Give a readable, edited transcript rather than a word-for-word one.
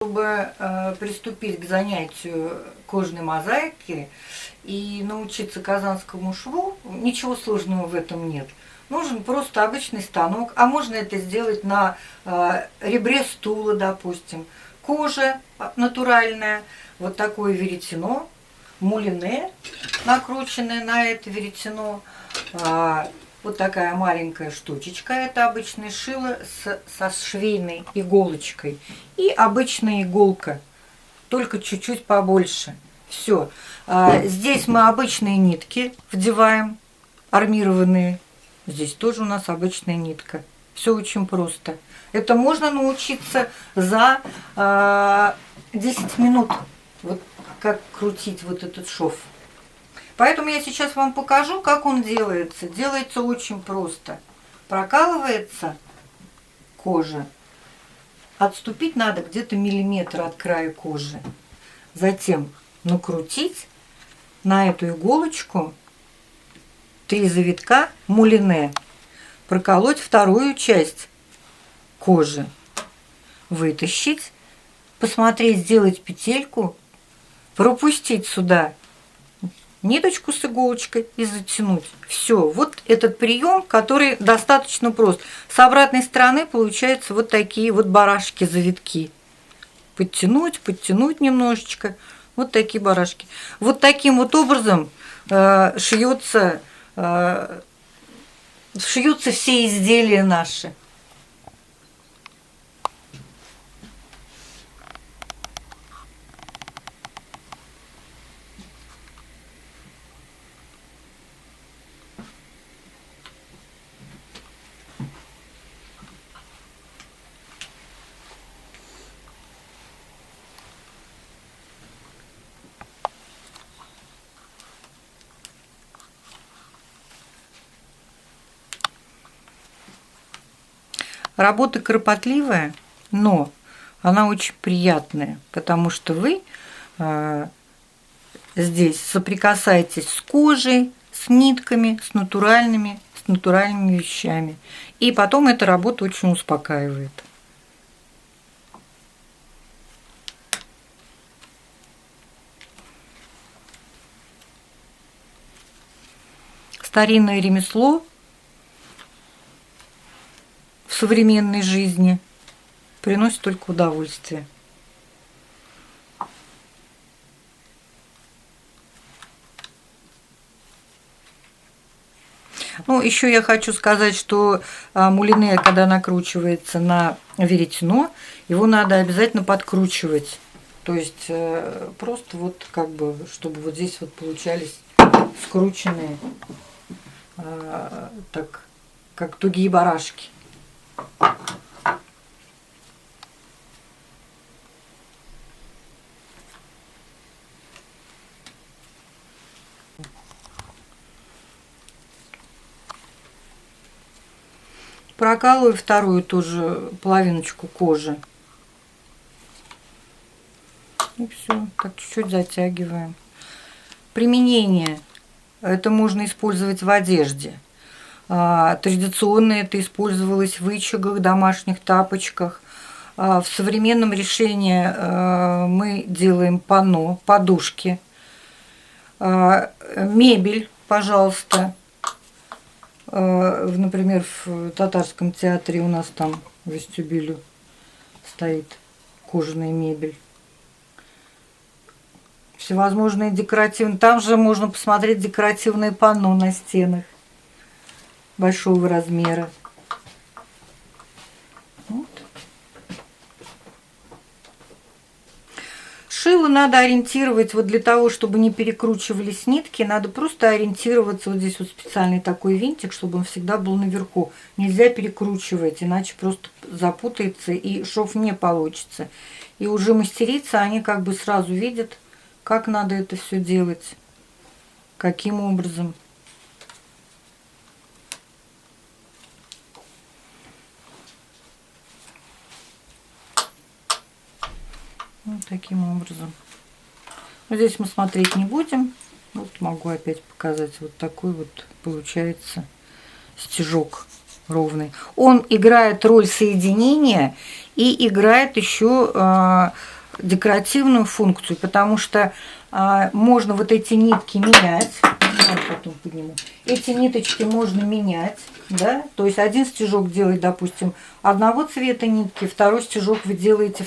Чтобы приступить к занятию кожной мозаики и научиться казанскому шву, ничего сложного в этом нет. Нужен просто обычный станок, а можно это сделать на ребре стула, допустим. Кожа натуральная, вот такое веретено, мулине, накрученное на это веретено. Вот такая маленькая штучечка, это обычное шило со швейной иголочкой. И обычная иголка, только чуть-чуть побольше. Все. Здесь мы обычные нитки вдеваем, армированные. Здесь тоже у нас обычная нитка. Все очень просто. Это можно научиться за 10 минут. Вот как крутить вот этот шов. Поэтому я сейчас вам покажу, как он делается. Делается очень просто. Прокалывается кожа. Отступить надо где-то миллиметр от края кожи. Затем накрутить на эту иголочку 3 завитка мулине. Проколоть вторую часть кожи. Вытащить. Посмотреть, сделать петельку. Пропустить сюда ниточку с иголочкой и затянуть. Все. Вот этот прием, который достаточно прост. С обратной стороны получаются вот такие вот барашки-завитки. Подтянуть, подтянуть немножечко. Вот такие барашки. Вот таким вот образом шьются все изделия наши. Работа кропотливая, но она очень приятная, потому что вы здесь соприкасаетесь с кожей, с нитками, с натуральными вещами. И потом эта работа очень успокаивает. Старинное ремесло в современной жизни приносит только удовольствие. Ну, еще я хочу сказать, что мулине, когда накручивается на веретено, его надо обязательно подкручивать. То есть просто вот как бы, чтобы вот здесь вот получались скрученные, так, как тугие барашки. Прокалываю вторую тоже половиночку кожи. И все, так чуть-чуть затягиваем. Применение. Это можно использовать в одежде. Традиционно это использовалось в вычагах, домашних тапочках. В современном решении мы делаем панно, подушки, мебель, пожалуйста. Например, в Татарском театре у нас там в вестибюле стоит кожаная мебель. Всевозможные декоративные. Там же можно посмотреть декоративные панно на стенах большого размера. Вот. Шило надо ориентировать вот для того, чтобы не перекручивались нитки, надо просто ориентироваться. Вот здесь вот специальный такой винтик, чтобы он всегда был наверху. Нельзя перекручивать, иначе просто запутается и шов не получится. И уже мастерицы, они как бы сразу видят, как надо это все делать, каким образом. Вот таким образом. Здесь мы смотреть не будем. Вот могу опять показать. Вот такой вот получается стежок. ровный. Он играет роль соединения и играет еще декоративную функцию, потому что можно вот эти нитки менять. Потом подниму. Эти ниточки можно менять, да, то есть один стежок делает, допустим, одного цвета нитки, второй стежок вы делаете